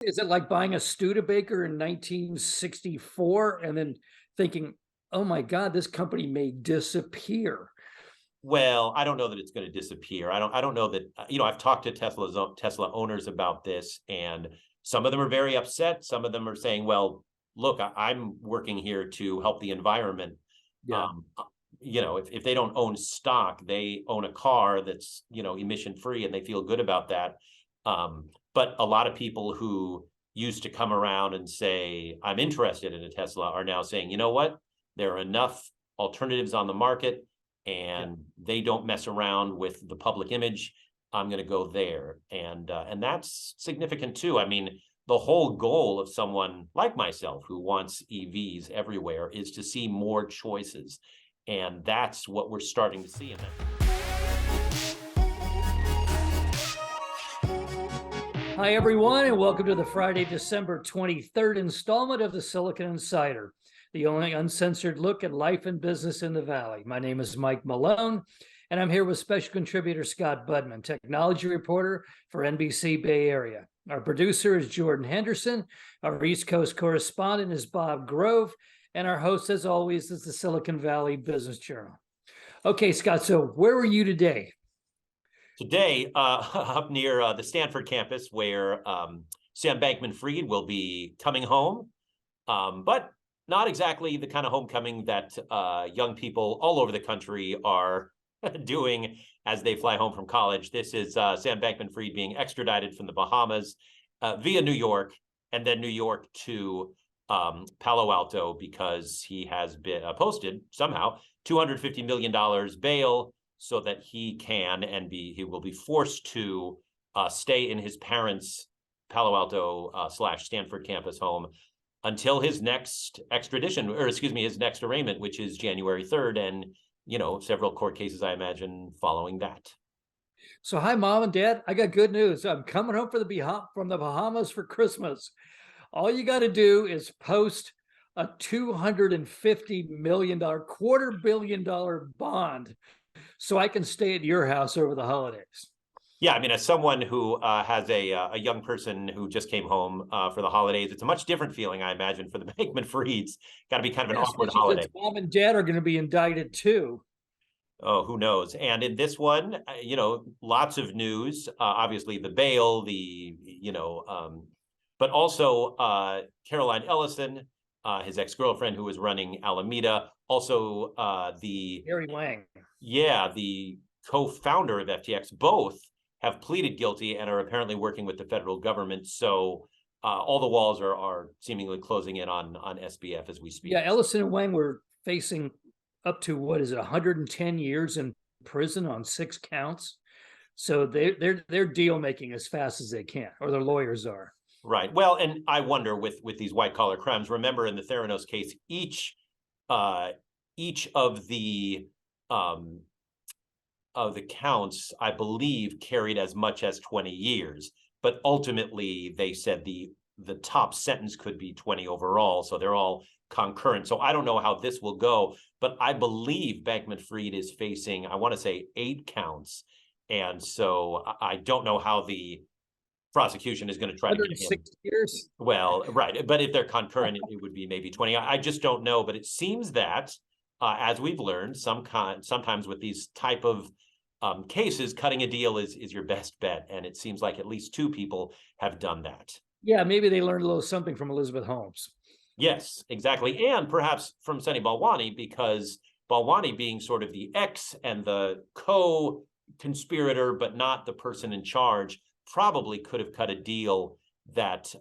Is it like buying a Studebaker in 1964 and then thinking, "Oh my god, this company may disappear"? Well, I don't know that it's going to disappear. I don't know that, I've talked to Tesla owners about this, and some of them are very upset. Some of them are saying, well, look, I'm working here to help the environment. Yeah. Um, if they don't own stock, they own a car that's, emission free, and they feel good about that. But a lot of people who used to come around and say, I'm interested in a Tesla, are now saying, you know what? There are enough alternatives on the market, Yeah. and they don't mess around with the public image. I'm going to go there, and that's significant too. I mean, the whole goal of someone like myself who wants EVs everywhere is to see more choices, and that's what we're starting to see in that. Hi, everyone, and welcome to the Friday, December 23rd installment of the Silicon Insider, the only uncensored look at life and business in the Valley. My name is Mike Malone, and I'm here with special contributor Scott Budman, technology reporter for NBC Bay Area. Our producer is Jordan Henderson. Our East Coast correspondent is Bob Grove, and our host, as always, is the Silicon Valley Business Journal. Okay, Scott, so where were you today? Today, up near the Stanford campus, where Sam Bankman-Fried will be coming home, but not exactly the kind of homecoming that young people all over the country are doing as they fly home from college. This is Sam Bankman-Fried being extradited from the Bahamas via New York, and then New York to Palo Alto, because he has been posted somehow $250 million bail, so that he will be forced to stay in his parents' Palo Alto / Stanford campus home until his next extradition, or excuse me, his next arraignment, which is January 3rd, and several court cases, I imagine, following that. So, hi, Mom and Dad. I got good news. I'm coming home from the Bahamas for Christmas. All you got to do is post a $250 million, $250 million bond so I can stay at your house over the holidays. Yeah, I mean, as someone who has a young person who just came home for the holidays, it's a much different feeling, I imagine, for the Bankman-Frieds. Got to be kind of an awkward holiday. Mom and Dad are going to be indicted too. Oh, who knows? And in this one, lots of news. Obviously, the bail, but also Caroline Ellison, his ex-girlfriend who was running Alameda. Also, the Gary Wang. Yeah, the co-founder of FTX. Both have pleaded guilty and are apparently working with the federal government. So all the walls are seemingly closing in on SBF as we speak. Yeah, Ellison and Wang were facing up to, 110 years in prison on 6 counts. So they're deal making as fast as they can, or their lawyers are. Right. Well, and I wonder with these white collar crimes. Remember, in the Theranos case, each of the counts, I believe, carried as much as 20 years. But ultimately, they said the top sentence could be 20 overall. So they're all concurrent. So I don't know how this will go, but I believe Bankman-Fried is facing, I want to say, 8 counts. And so I don't know how the prosecution is going to try to get him. 6 years? Well, right. But if they're concurrent, it would be maybe 20. I just don't know. But it seems that, as we've learned, sometimes with these type of cases, cutting a deal is your best bet. And it seems like at least 2 people have done that. Yeah, maybe they learned a little something from Elizabeth Holmes. Yes, exactly. And perhaps from Sunny Balwani, because Balwani, being sort of the ex and the co-conspirator, but not the person in charge, probably could have cut a deal that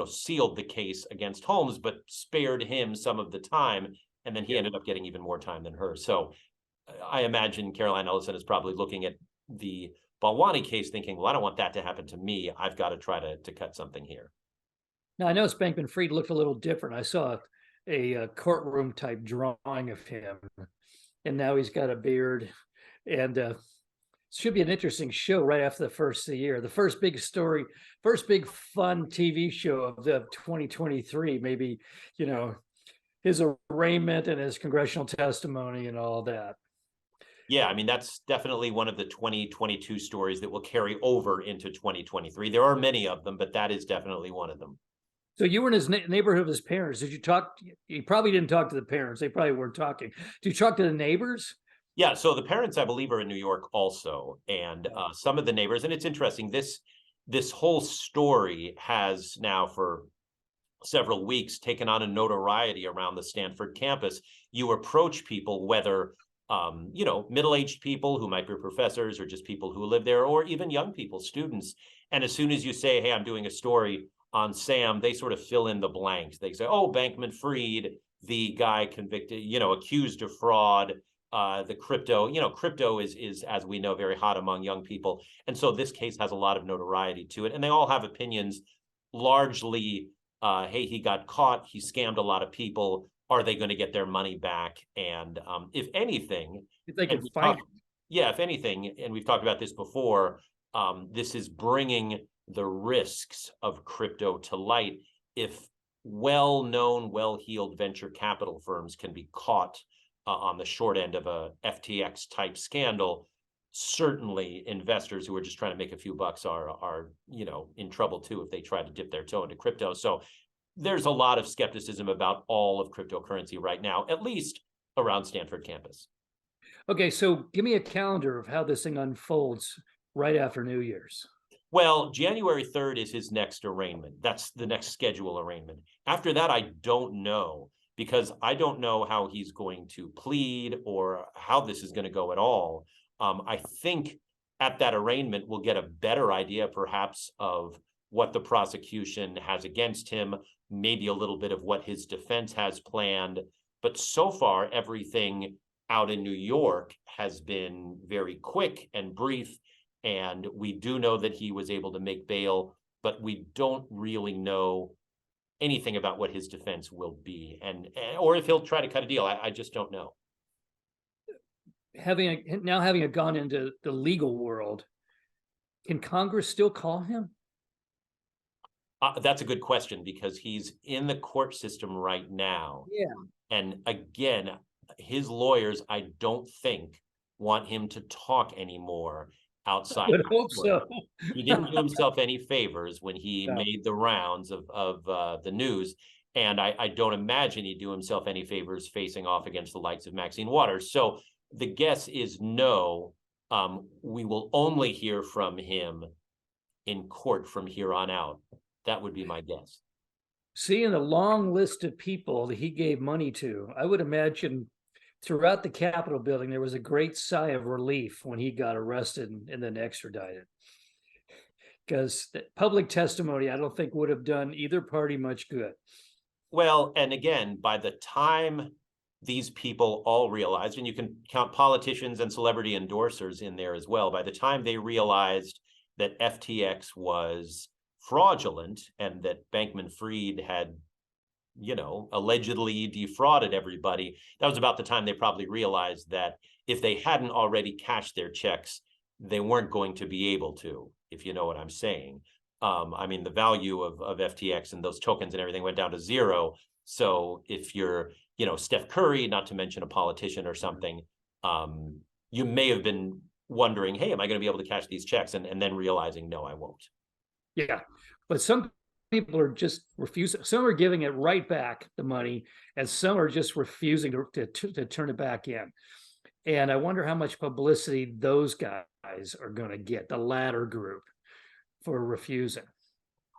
sealed the case against Holmes, but spared him some of the time. And then he ended up getting even more time than her. So I imagine Caroline Ellison is probably looking at the Balwani case thinking, well, I don't want that to happen to me. I've got to try to cut something here. Now, I noticed Bankman-Fried looked a little different. I saw a courtroom type drawing of him, and now he's got a beard. And should be an interesting show right after the first of the year. The first big story, first big fun TV show of the 2023, maybe, his arraignment and his congressional testimony and all that. Yeah, I mean, that's definitely one of the 2022 stories that will carry over into 2023. There are many of them, but that is definitely one of them. So you were in his neighborhood of his parents. Did you talk? You probably didn't talk to the parents. They probably weren't talking. Did you talk to the neighbors? Yeah, so the parents, I believe, are in New York also, and some of the neighbors. And it's interesting. This whole story has now for several weeks taken on a notoriety around the Stanford campus. You approach people, whether middle-aged people who might be professors or just people who live there, or even young people, students. And as soon as you say, hey, I'm doing a story on Sam, they sort of fill in the blanks. They say, oh, Bankman-Fried, the guy convicted, accused of fraud, the crypto is, as we know, very hot among young people. And so this case has a lot of notoriety to it. And they all have opinions, largely, hey, he got caught, he scammed a lot of people. Are they going to get their money back? And if anything, If they could find if anything, and we've talked about this before, this is bringing the risks of crypto to light. If well-known, well-heeled venture capital firms can be caught on the short end of a FTX type scandal, certainly investors who are just trying to make a few bucks are in trouble too if they try to dip their toe into crypto. So there's a lot of skepticism about all of cryptocurrency right now, at least around Stanford campus. Okay, so give me a calendar of how this thing unfolds right after New Year's. Well, January 3rd is his next arraignment. That's the next scheduled arraignment. After that, I don't know, because I don't know how he's going to plead or how this is going to go at all. I think at that arraignment, we'll get a better idea, perhaps, of what the prosecution has against him, maybe a little bit of what his defense has planned. But so far, everything out in New York has been very quick and brief. And we do know that he was able to make bail, but we don't really know anything about what his defense will be, or if he'll try to cut a deal. I just don't know. Having gone into the legal world, can Congress still call him? That's a good question, because he's in the court system right now. Yeah. And again, his lawyers, I don't think, want him to talk anymore outside. I would hope so. He didn't do himself any favors when he No. made the rounds of the news. And I don't imagine he'd do himself any favors facing off against the likes of Maxine Waters. So the guess is no. We will only hear from him in court from here on out. That would be my guess. Seeing the long list of people that he gave money to, I would imagine throughout the Capitol building, there was a great sigh of relief when he got arrested and then extradited. Because public testimony, I don't think would have done either party much good. Well, and again, by the time these people all realized, and you can count politicians and celebrity endorsers in there as well, by the time they realized that FTX was fraudulent and that Bankman-Fried had allegedly defrauded everybody, that was about the time they probably realized that if they hadn't already cashed their checks, they weren't going to be able to, if you know what I'm saying. I mean, the value of FTX and those tokens and everything went down to zero. So if you're, Steph Curry, not to mention a politician or something, you may have been wondering, hey, am I going to be able to cash these checks? And then realizing, no, I won't. Yeah, but some people are just refusing. Some are giving it right back, the money, and some are just refusing to turn it back in. And I wonder how much publicity those guys are going to get, the latter group, for refusing.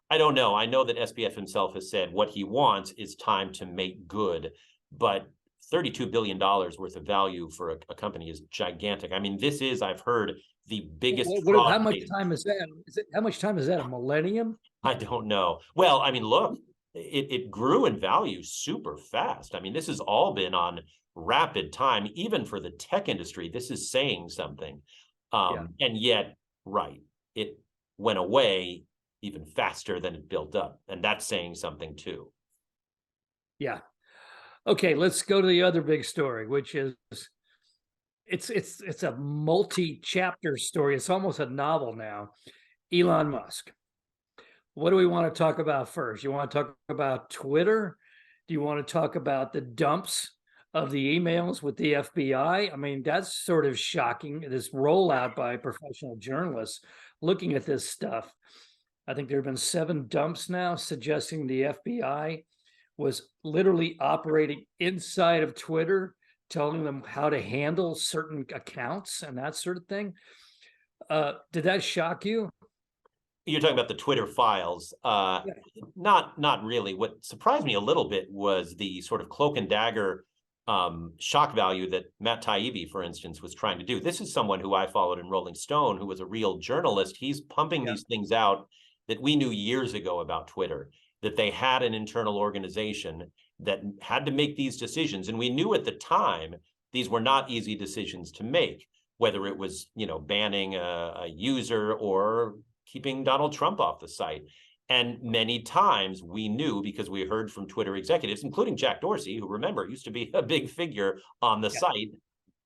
I don't know. I know that SBF himself has said what he wants is time to make good, but $32 billion worth of value for a company is gigantic. I mean, this is, I've heard, the biggest fraud. How much time is that? How much time is that? A millennium? I don't know. Well, I mean, look, it grew in value super fast. I mean, this has all been on rapid time, even for the tech industry. This is saying something. And yet, right, it went away even faster than it built up. And that's saying something too. Yeah. Okay, let's go to the other big story, which is it's a multi-chapter story. It's almost a novel now. Elon Musk. What do we want to talk about first? You want to talk about Twitter? Do you want to talk about the dumps of the emails with the FBI. I mean, that's sort of shocking, this rollout by professional journalists looking at this stuff. I think there have been 7 dumps now suggesting the FBI was literally operating inside of Twitter, telling them how to handle certain accounts and that sort of thing. Did that shock you? You're talking about the Twitter files. Yeah. Not really. What surprised me a little bit was the sort of cloak and dagger shock value that Matt Taibbi, for instance, was trying to do. This is someone who I followed in Rolling Stone, who was a real journalist. He's pumping these things out that we knew years ago about Twitter, that they had an internal organization that had to make these decisions. And we knew at the time, these were not easy decisions to make, whether it was, banning a user or keeping Donald Trump off the site. And many times we knew, because we heard from Twitter executives, including Jack Dorsey, who, remember, used to be a big figure on the site,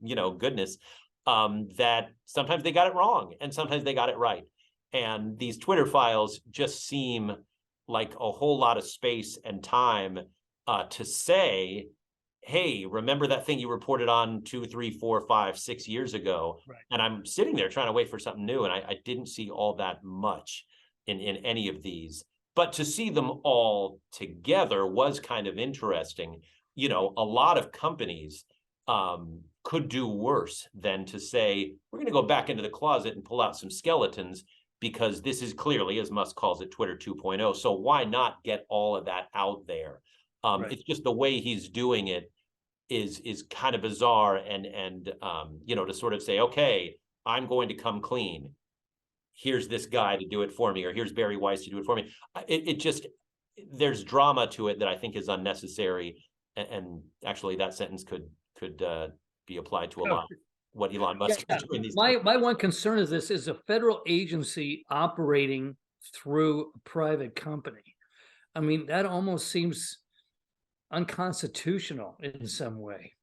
goodness, that sometimes they got it wrong and sometimes they got it right. And these Twitter files just seem like a whole lot of space and time to say, hey, remember that thing you reported on 2, 3, 4, 5, 6 years ago? Right. And I'm sitting there trying to wait for something new. And I didn't see all that much in any of these. But to see them all together was kind of interesting. A lot of companies could do worse than to say, we're going to go back into the closet and pull out some skeletons, because this is clearly, as Musk calls it, Twitter 2.0. So why not get all of that out there? Right. It's just the way he's doing it is kind of bizarre, and to sort of say, okay, I'm going to come clean. Here's this guy to do it for me, or here's Barry Weiss to do it for me. It just, there's drama to it that I think is unnecessary, and actually that sentence could be applied to a lot what Elon Musk is doing these days. My one concern is this is a federal agency operating through a private company. I mean, that almost seems unconstitutional in some way.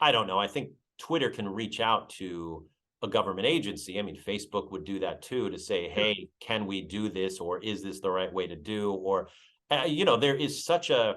I don't know. I think Twitter can reach out to a government agency. I mean, Facebook would do that too, to say, hey, can we do this? Or is this the right way to do? Or, there is such a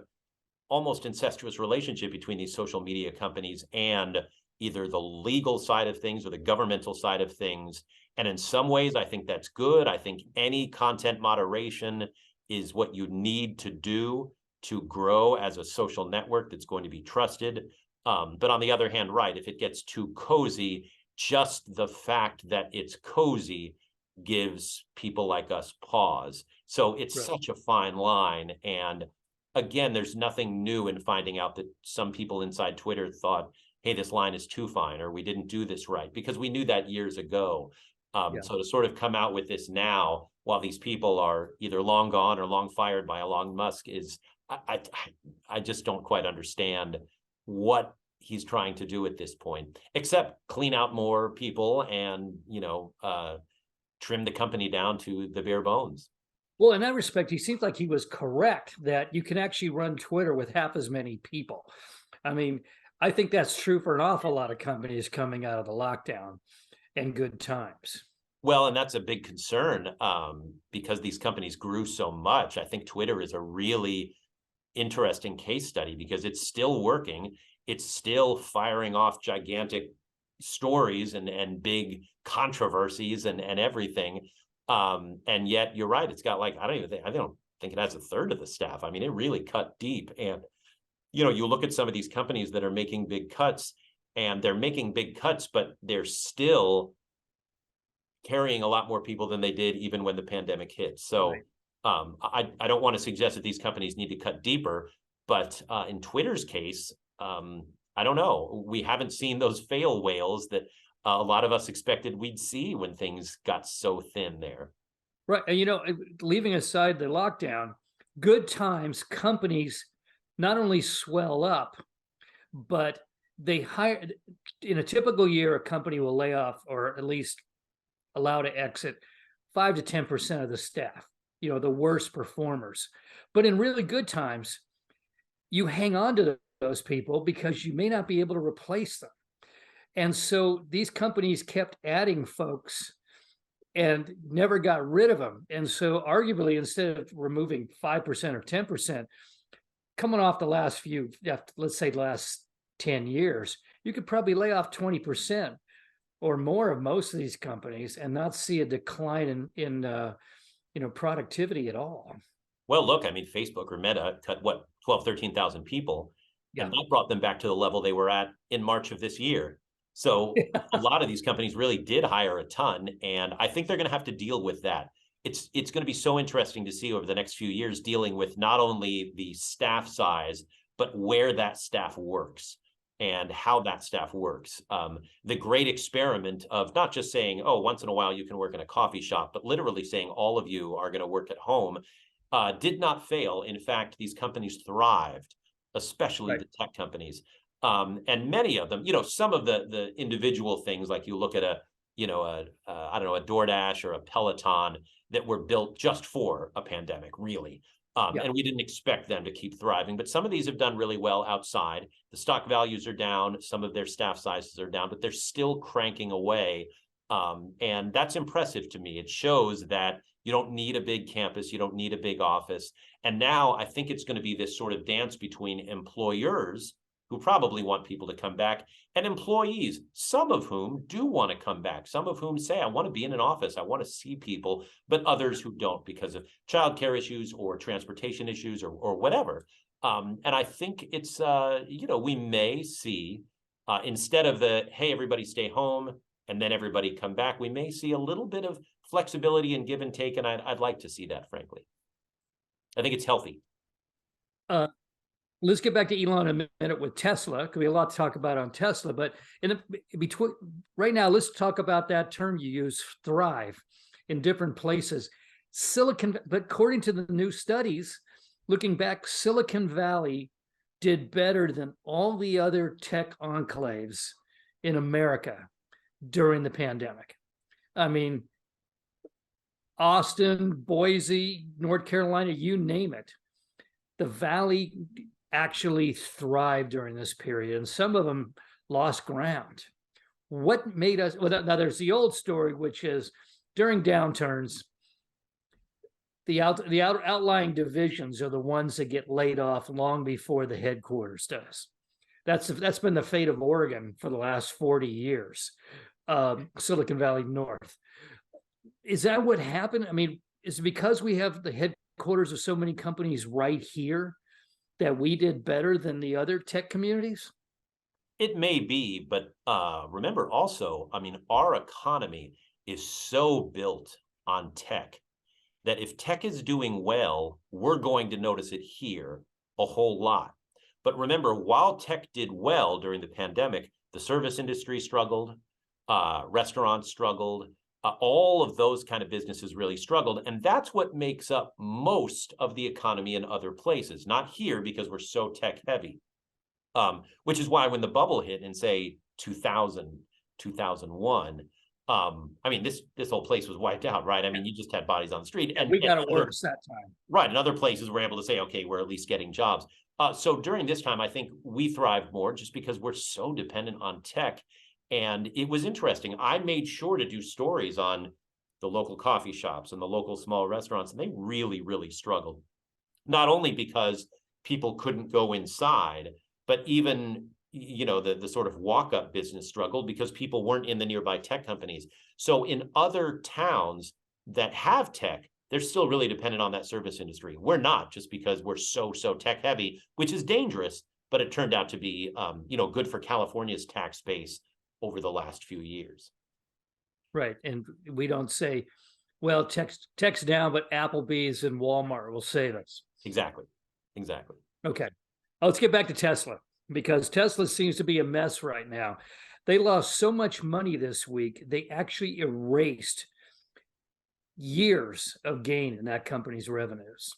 almost incestuous relationship between these social media companies and either the legal side of things or the governmental side of things. And in some ways, I think that's good. I think any content moderation is what you need to do to grow as a social network that's going to be trusted. But on the other hand, right, if it gets too cozy, just the fact that it's cozy gives people like us pause. So it's such a fine line. And again, there's nothing new in finding out that some people inside Twitter thought, hey, this line is too fine, or we didn't do this right, because we knew that years ago. So to sort of come out with this now, while these people are either long gone or long fired by Elon Musk, is I just don't quite understand what he's trying to do at this point, except clean out more people and, trim the company down to the bare bones. Well, in that respect, he seems like he was correct that you can actually run Twitter with half as many people. I mean, I think that's true for an awful lot of companies coming out of the lockdown and good times. Well, and that's a big concern because these companies grew so much. I think Twitter is a really interesting case study because it's still working. It's still firing off gigantic stories and big controversies and everything. And yet you're right. It's got I don't think it has a third of the staff. I mean, it really cut deep. And, you look at some of these companies that are making big cuts, and they're making big cuts, but they're still carrying a lot more people than they did even when the pandemic hit. So I don't want to suggest that these companies need to cut deeper, but in Twitter's case, I don't know. We haven't seen those fail whales that a lot of us expected we'd see when things got so thin there. Right. And, leaving aside the lockdown, good times, companies not only swell up, but they hire. In a typical year, a company will lay off, or at least allow to exit, 5 to 10% of the staff, the worst performers. But in really good times, you hang on to those people because you may not be able to replace them. And so these companies kept adding folks and never got rid of them. And so arguably, instead of removing 5% or 10%, coming off the last few, let's say last 10 years, you could probably lay off 20% or more of most of these companies and not see a decline in productivity at all. Well, look, I mean, Facebook or Meta cut what, 12, 13,000 people, and that brought them back to the level they were at in March of this year. So a lot of these companies really did hire a ton, and I think they're going to have to deal with that. It's going to be so interesting to see over the next few years dealing with not only the staff size, but where that staff works and how that staff works. The great experiment of not just saying, oh, once in a while you can work in a coffee shop, but literally saying all of you are going to work at home did not fail. In fact, these companies thrived, especially the tech companies. And many of them, some of the individual things, like you look at I don't know, a DoorDash or a Peloton that were built just for a pandemic, really. And we didn't expect them to keep thriving, but some of these have done really well outside. The stock values are down, some of their staff sizes are down, but they're still cranking away. And that's impressive to me. It shows that you don't need a big campus, you don't need a big office. And now I think it's going to be this sort of dance between employers who probably want people to come back and employees, some of whom do want to come back, some of whom say, I want to be in an office, I want to see people, but others who don't because of childcare issues or transportation issues or whatever. And I think it's, we may see, instead of the, hey, everybody stay home and then everybody come back, we may see a little bit of flexibility and give and take. And I'd like to see that, frankly. I think it's healthy. Let's get back to Elon in a minute with Tesla. Could be a lot to talk about on Tesla, but in between right now, let's talk about that term you use, thrive, in different places. But according to the new studies, looking back, Silicon Valley did better than all the other tech enclaves in America during the pandemic. I mean, Austin, Boise, North Carolina, you name it. The Valley actually thrived during this period, and some of them lost ground. What made us, well, now there's the old story, which is during downturns, the outlying divisions are the ones that get laid off long before the headquarters does. That's been the fate of Oregon for the last 40 years, Silicon Valley North. Is that what happened? I mean, is it because we have the headquarters of so many companies right here that we did better than the other tech communities? It may be, but remember also, I mean, our economy is so built on tech that if tech is doing well, we're going to notice it here a whole lot. But remember, while tech did well during the pandemic, the service industry struggled, restaurants struggled, all of those kind of businesses really struggled. And that's what makes up most of the economy in other places, not here because we're so tech heavy, which is why when the bubble hit in, say, 2000, 2001, I mean, this whole place was wiped out, right? I mean, you just had bodies on the street. And we got it worse that time. Right. And other places were able to say, okay, we're at least getting jobs. So during this time, I think we thrived more just because we're so dependent on tech. And it was interesting. I made sure to do stories on the local coffee shops and the local small restaurants, and they really, really struggled. Not only because people couldn't go inside, but even, the sort of walk-up business struggled because people weren't in the nearby tech companies. So in other towns that have tech, they're still really dependent on that service industry. We're not, just because we're so tech heavy, which is dangerous, but it turned out to be, good for California's tax base over the last few years. Right. And we don't say, well, tech's down, but Applebee's and Walmart will save us. Exactly. Okay. Let's get back to Tesla, because Tesla seems to be a mess right now. They lost so much money this week, they actually erased years of gain in that company's revenues.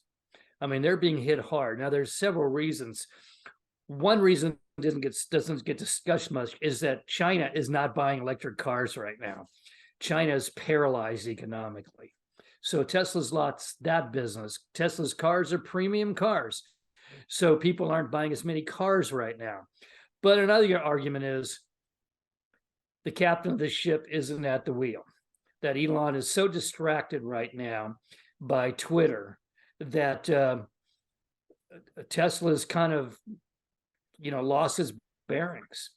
I mean, they're being hit hard. Now, there's several reasons. One reason doesn't get discussed much is that China is not buying electric cars right now. China is paralyzed economically. So Tesla's lost that business. Tesla's cars are premium cars. So people aren't buying as many cars right now. But another argument is the captain of the ship isn't at the wheel. That Elon is so distracted right now by Twitter that Tesla's kind of lost his bearings.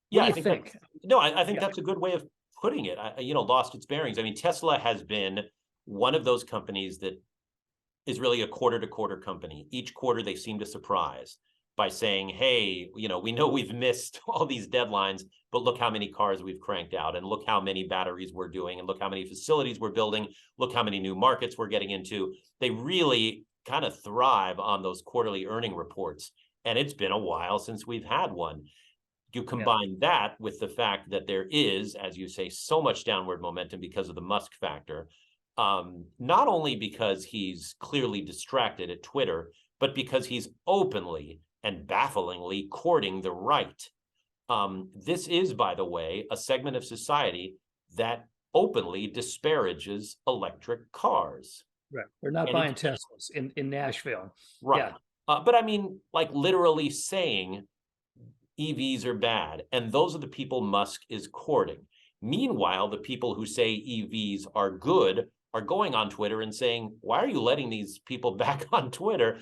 Yeah, What I do you think think? no, I think Yeah. that's a good way of putting it. Lost its bearings. I mean, Tesla has been one of those companies that is really a quarter-to-quarter company. Each quarter, they seem to surprise by saying, hey, we know we've missed all these deadlines, but look how many cars we've cranked out, and look how many batteries we're doing, and look how many facilities we're building, look how many new markets we're getting into. They really kind of thrive on those quarterly earning reports. And it's been a while since we've had one. You combine that with the fact that there is, as you say, so much downward momentum because of the Musk factor, not only because he's clearly distracted at Twitter, but because he's openly and bafflingly courting the right. This is, by the way, a segment of society that openly disparages electric cars. Right. We're not And buying Teslas in Nashville. right. Yeah. But I mean, like literally saying EVs are bad. And those are the people Musk is courting. Meanwhile, the people who say EVs are good are going on Twitter and saying, why are you letting these people back on Twitter?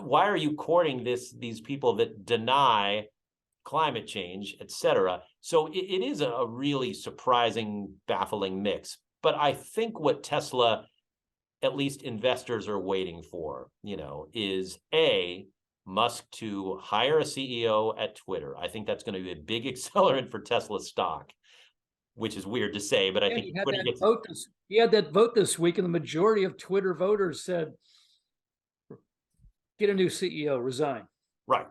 Why are you courting these people that deny climate change, et cetera? So it is a really surprising, baffling mix. But I think what Tesla, at least investors, are waiting for, is Musk to hire a CEO at Twitter. I think that's going to be a big accelerant for Tesla stock, which is weird to say, but I think Twitter gets he had that vote this week, and the majority of Twitter voters said, get a new CEO, resign. right.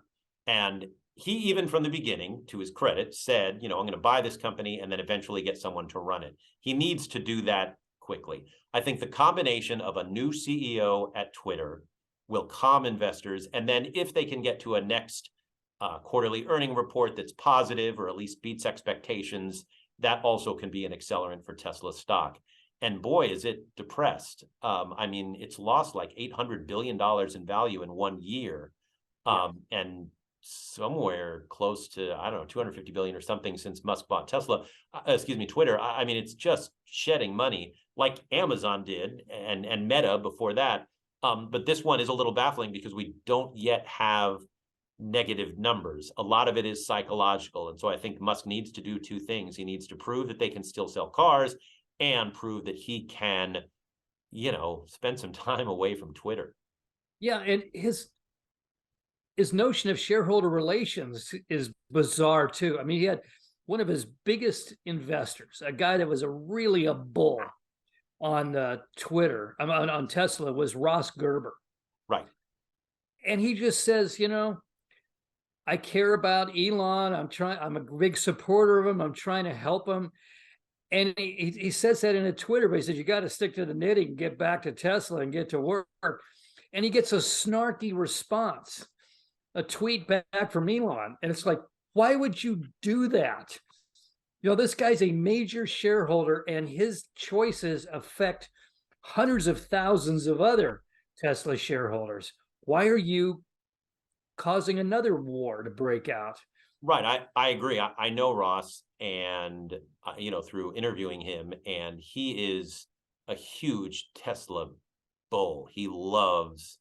And he, even from the beginning, to his credit, said, I'm going to buy this company and then eventually get someone to run it. He needs to do that quickly. I think the combination of a new CEO at Twitter will calm investors. And then if they can get to a next quarterly earning report that's positive or at least beats expectations, that also can be an accelerant for Tesla stock. And boy, is it depressed. I mean, it's lost like $800 billion in value in 1 year. And somewhere close to, I don't know, 250 billion or something since Musk bought Twitter. I mean, it's just shedding money like Amazon did and Meta before that. But this one is a little baffling because we don't yet have negative numbers. A lot of it is psychological. And so I think Musk needs to do two things. He needs to prove that they can still sell cars and prove that he can, spend some time away from Twitter. Yeah. And his notion of shareholder relations is bizarre too. I mean, he had one of his biggest investors, a guy that was really a bull on Twitter, on Tesla, was Ross Gerber. Right. And he just says, I care about Elon. I'm a big supporter of him. I'm trying to help him. And he says that in a Twitter, but he says, you got to stick to the knitting, get back to Tesla and get to work. And he gets a snarky response, a tweet back from Elon. And it's like, why would you do that? This guy's a major shareholder and his choices affect hundreds of thousands of other Tesla shareholders. Why are you causing another war to break out? Right. I agree. I know Ross and, through interviewing him, and he is a huge Tesla bull. He loves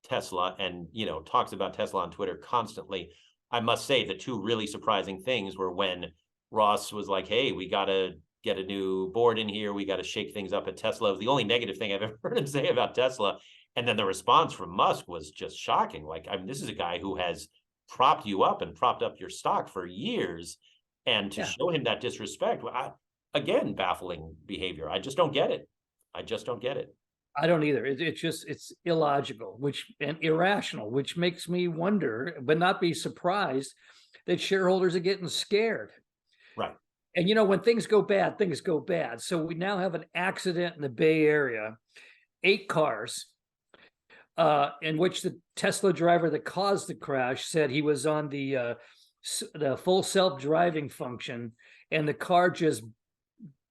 Tesla and, talks about Tesla on Twitter constantly. I must say the two really surprising things were when Ross was like, hey, we got to get a new board in here. We got to shake things up at Tesla. It was the only negative thing I've ever heard him say about Tesla. And then the response from Musk was just shocking. Like, I mean, this is a guy who has propped you up and propped up your stock for years. And to show him that disrespect, again, baffling behavior. I just don't get it. I don't either. It's illogical, and irrational, which makes me wonder, but not be surprised that shareholders are getting scared. Right. And when things go bad, things go bad. So we now have an accident in the Bay Area, 8 cars, in which the Tesla driver that caused the crash said he was on the full self-driving function, and the car just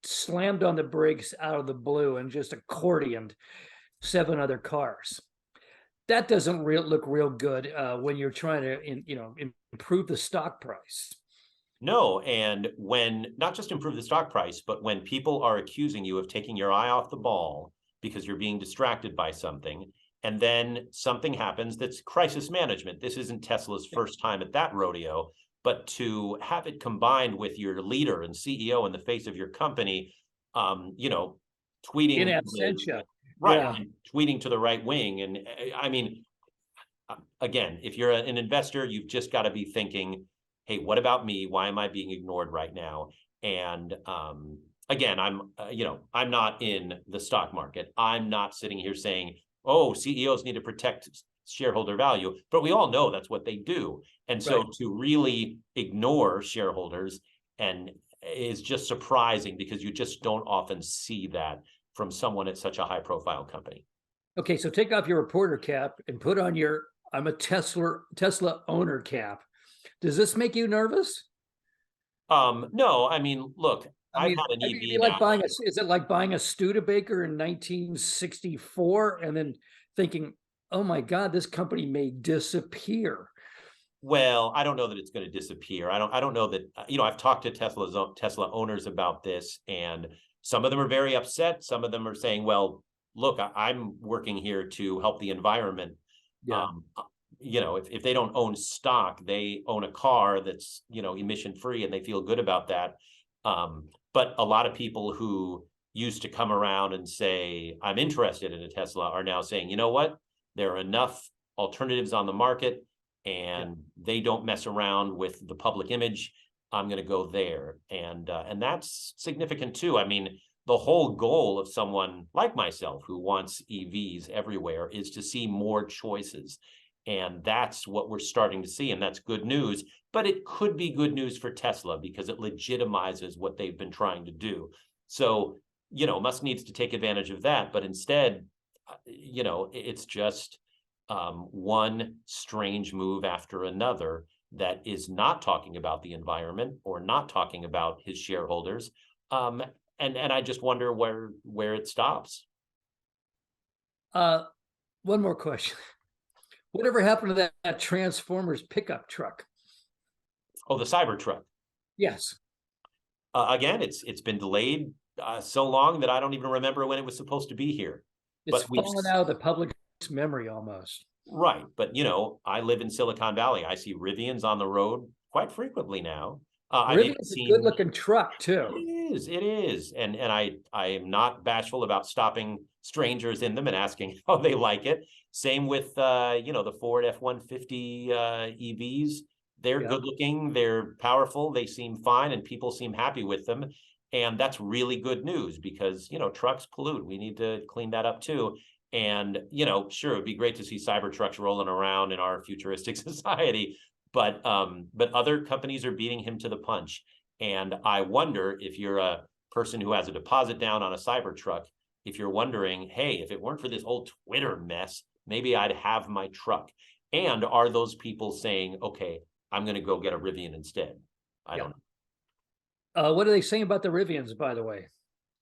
slammed on the brakes out of the blue and just accordioned 7 other cars. That doesn't look real good when you're trying to improve the stock price. No, and when not just improve the stock price, but when people are accusing you of taking your eye off the ball because you're being distracted by something, and then something happens that's crisis management. This isn't Tesla's first time at that rodeo, but to have it combined with your leader and CEO in the face of your company, tweeting In absentia. right, Yeah. and tweeting to the right wing. And I mean, again, if you're an investor, you've just got to be thinking, hey, what about me? Why am I being ignored right now? And again, I'm not in the stock market. I'm not sitting here saying, oh, CEOs need to protect shareholder value, but we all know that's what they do. And so Right. to really ignore shareholders and is just surprising, because you just don't often see that from someone at such a high profile company. Okay, so take off your reporter cap and put on your I'm a Tesla owner cap. Does this make you nervous? No, I mean, look, I've had an it'd be EV like now. is it like buying a Studebaker in 1964 and then thinking, oh my God, this company may disappear? Well, I don't know that it's going to disappear. I don't know that, I've talked to Tesla owners about this, and some of them are very upset. Some of them are saying, well, look, I'm working here to help the environment. Yeah. If they don't own stock, they own a car that's, emission free, and they feel good about that. But a lot of people who used to come around and say, I'm interested in a Tesla, are now saying, you know what? There are enough alternatives on the market, and they don't mess around with the public image. I'm going to go there. And that's significant too. I mean, the whole goal of someone like myself who wants EVs everywhere is to see more choices. And that's what we're starting to see. And that's good news. But it could be good news for Tesla because it legitimizes what they've been trying to do. So, Musk needs to take advantage of that. But instead, it's just one strange move after another that is not talking about the environment or not talking about his shareholders. And I just wonder where it stops. One more question. Whatever happened to that Transformers pickup truck? Oh, the Cybertruck. Yes. Again, it's been delayed so long that I don't even remember when it was supposed to be here. It's fallen out of the public's memory almost. Right. But, I live in Silicon Valley. I see Rivians on the road quite frequently now. Rivian's a good-looking truck, too. It is. And I am not bashful about stopping strangers in them and asking how they like it. Same with, the Ford F-150 EVs. They're good looking, they're powerful, they seem fine, and people seem happy with them. And that's really good news because, trucks pollute. We need to clean that up too. And, sure, it'd be great to see Cybertrucks rolling around in our futuristic society, but other companies are beating him to the punch. And I wonder if you're a person who has a deposit down on a Cybertruck, if you're wondering, hey, if it weren't for this whole Twitter mess, maybe I'd have my truck. And are those people saying, okay, I'm going to go get a Rivian instead? I don't know. What are they saying about the Rivians, by the way?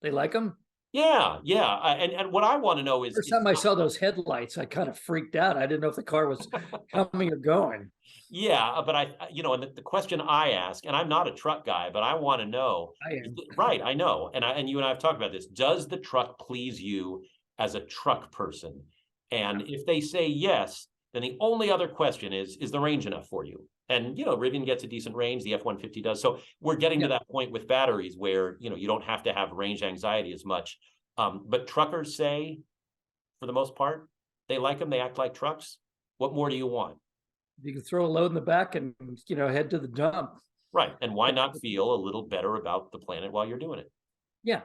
They like them? Yeah. And what I want to know is, first time I saw those headlights, I kind of freaked out. I didn't know if the car was coming or going. Yeah, but and the question I ask, and I'm not a truck guy, but I want to know. I am. Right, I know. And you and I have talked about this. Does the truck please you as a truck person? And if they say yes, then the only other question is the range enough for you? And, Rivian gets a decent range, the F-150 does. So we're getting to that point with batteries where, you don't have to have range anxiety as much. But truckers say, for the most part, they like them. They act like trucks. What more do you want? You can throw a load in the back and, head to the dump. Right. And why not feel a little better about the planet while you're doing it? Yeah.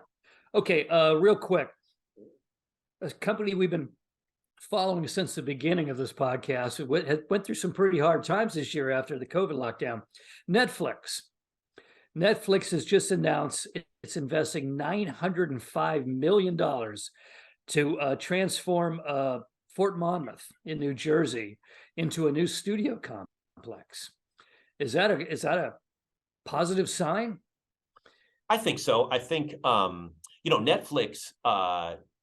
Okay. Real quick. A company we've been following since the beginning of this podcast, it went through some pretty hard times this year after the COVID lockdown. Netflix has just announced it's investing $905 million to transform Fort Monmouth in New Jersey into a new studio complex. Is that a positive sign? I think so. I think Netflix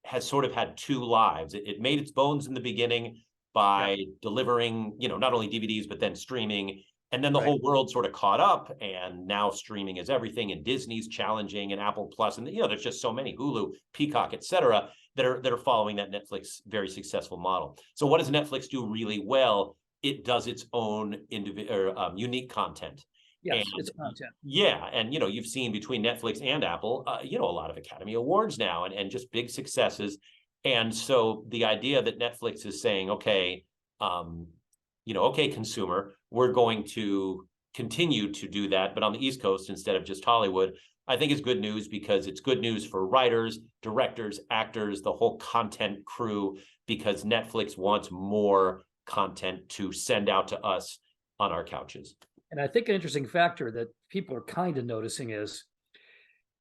has sort of had two lives. It made its bones in the beginning by delivering, not only DVDs, but then streaming. And then the whole world sort of caught up, and now streaming is everything, and Disney's challenging, and Apple Plus, and there's just so many, Hulu, Peacock, etc., that are following that Netflix very successful model. So what does Netflix do really well? It does its own unique content. Yes, it's content. Yeah, and you've seen between Netflix and Apple, a lot of Academy Awards now, and just big successes. And so the idea that Netflix is saying, okay, okay, consumer, we're going to continue to do that, but on the East Coast instead of just Hollywood, I think is good news, because it's good news for writers, directors, actors, the whole content crew, because Netflix wants more content to send out to us on our couches. And I think an interesting factor that people are kind of noticing is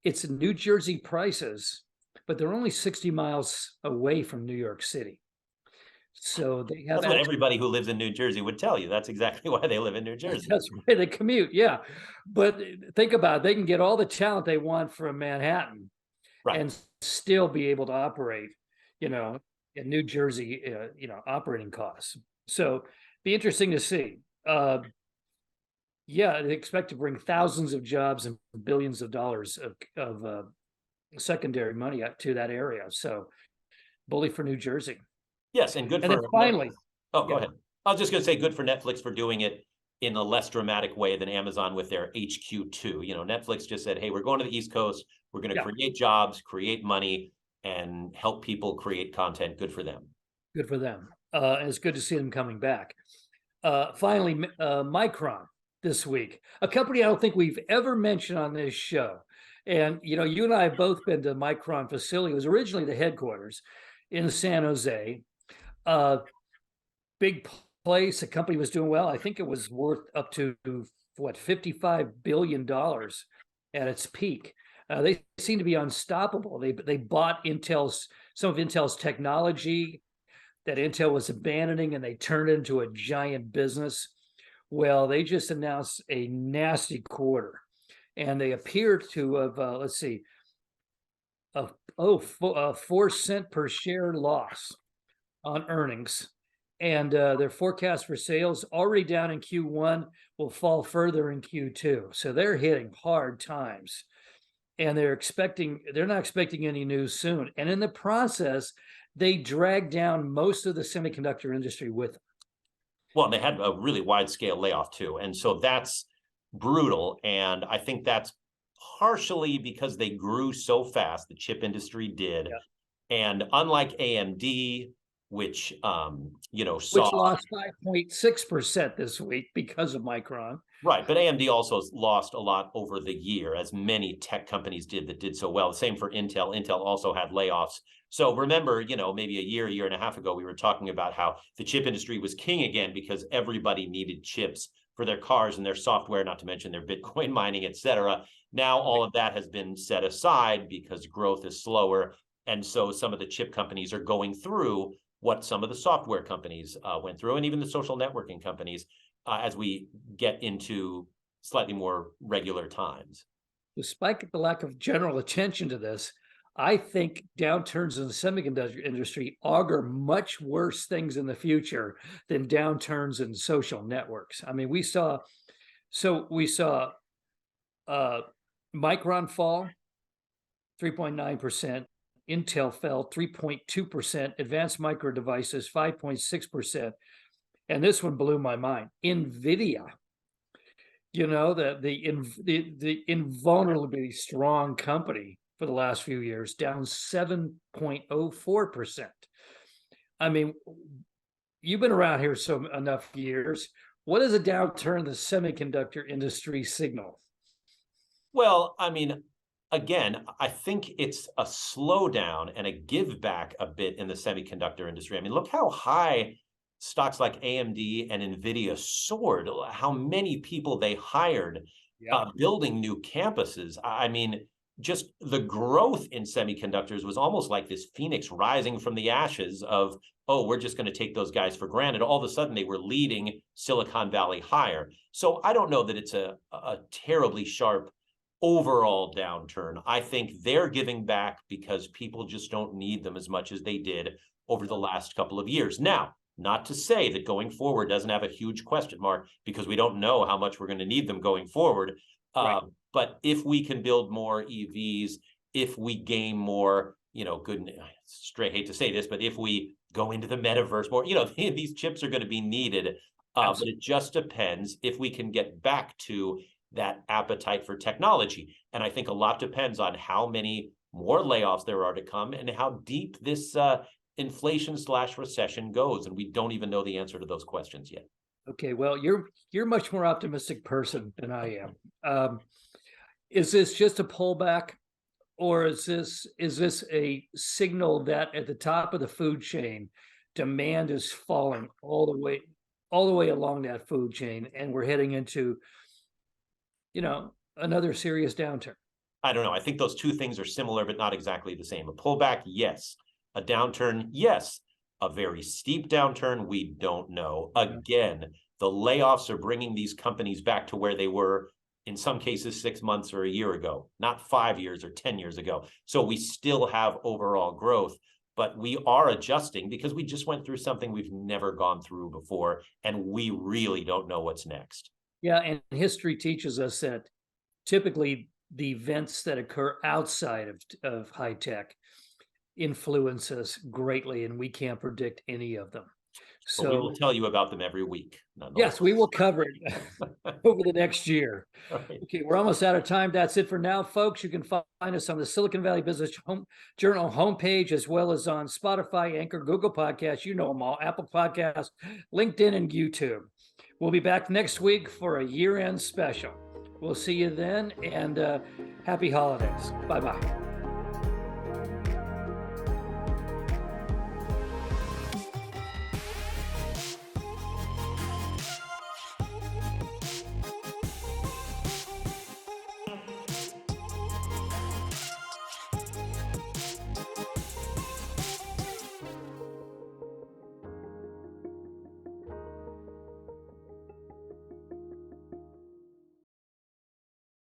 it's New Jersey prices, but they're only 60 miles away from New York City. So they have That's what everybody who lives in New Jersey would tell you. That's exactly why they live in New Jersey. That's why they commute. Yeah. But think about it, they can get all the talent they want from Manhattan, right, and still be able to operate, in New Jersey, operating costs. So be interesting to see. Yeah, they expect to bring thousands of jobs and billions of dollars of secondary money to that area. So bully for New Jersey. Yes, and good And for then finally, oh, go ahead. I was just going to say good for Netflix for doing it in a less dramatic way than Amazon with their HQ2. Netflix just said, hey, we're going to the East Coast. We're going to create jobs, create money, and help people create content. Good for them. Good for them. And it's good to see them coming back. Finally, Micron this week, a company I don't think we've ever mentioned on this show. And, you and I have both been to Micron facility. It was originally the headquarters in San Jose. Big place. The company was doing well. I think it was worth up to $55 billion at its peak. They seem to be unstoppable. They bought some of Intel's technology that Intel was abandoning, and they turned it into a giant business. Well, they just announced a nasty quarter, and they appear to have, a 4-cent per share loss on earnings. And their forecast for sales, already down in Q1, will fall further in Q2. So they're hitting hard times, and they're not expecting any news soon. And in the process, they dragged down most of the semiconductor industry with them. Well, they had a really wide scale layoff too. And so that's brutal. And I think that's partially because they grew so fast, the chip industry did. Yeah. And unlike AMD, which lost 5.6% this week because of Micron. Right, but AMD also lost a lot over the year, as many tech companies did that did so well. Same for Intel. Intel also had layoffs. So remember, maybe a year and a half ago, we were talking about how the chip industry was king again because everybody needed chips for their cars and their software, not to mention their Bitcoin mining, et cetera. Now all of that has been set aside because growth is slower. And so some of the chip companies are going through what some of the software companies went through, and even the social networking companies, as we get into slightly more regular times. Despite the lack of general attention to this, I think downturns in the semiconductor industry augur much worse things in the future than downturns in social networks. I mean, we saw Micron fall 3.9%. Intel fell 3.2%, Advanced Micro Devices 5.6%, and this one blew my mind. NVIDIA, the invulnerably strong company for the last few years, down 7.04%. I mean, you've been around here enough years. What does a downturn in the semiconductor industry signal? Well, I mean, again, I think it's a slowdown and a give back a bit in the semiconductor industry. I mean, look how high stocks like AMD and NVIDIA soared, how many people they hired, building new campuses. I mean, just the growth in semiconductors was almost like this phoenix rising from the ashes of, oh, we're just going to take those guys for granted. All of a sudden, they were leading Silicon Valley higher. So I don't know that it's a terribly sharp overall downturn. I think they're giving back because people just don't need them as much as they did over the last couple of years. Now, not to say that going forward doesn't have a huge question mark, because we don't know how much we're going to need them going forward. Right. But if we can build more EVs, if we gain more, straight hate to say this, but if we go into the metaverse more, these chips are going to be needed. But it just depends if we can get back to that appetite for technology. And I think a lot depends on how many more layoffs there are to come and how deep this inflation/recession goes. And we don't even know the answer to those questions yet. Okay, well, you're much more optimistic person than I am. Is this just a pullback, or is this a signal that at the top of the food chain, demand is falling all the way along that food chain, and we're heading into, another serious downturn? I don't know. I think those two things are similar, but not exactly the same. A pullback, yes. A downturn, yes. A very steep downturn, we don't know. Again, the layoffs are bringing these companies back to where they were, in some cases, 6 months or a year ago, not 5 years or 10 years ago. So we still have overall growth, but we are adjusting because we just went through something we've never gone through before, and we really don't know what's next. Yeah, and history teaches us that typically the events that occur outside of high tech influence us greatly, and we can't predict any of them. But we will tell you about them every week. Yes, we will cover it over the next year. Right. Okay, we're almost out of time. That's it for now, folks. You can find us on the Silicon Valley Business Journal homepage, as well as on Spotify, Anchor, Google Podcasts, you know them all, Apple Podcasts, LinkedIn, and YouTube. We'll be back next week for a year-end special. We'll see you then, and happy holidays. Bye-bye.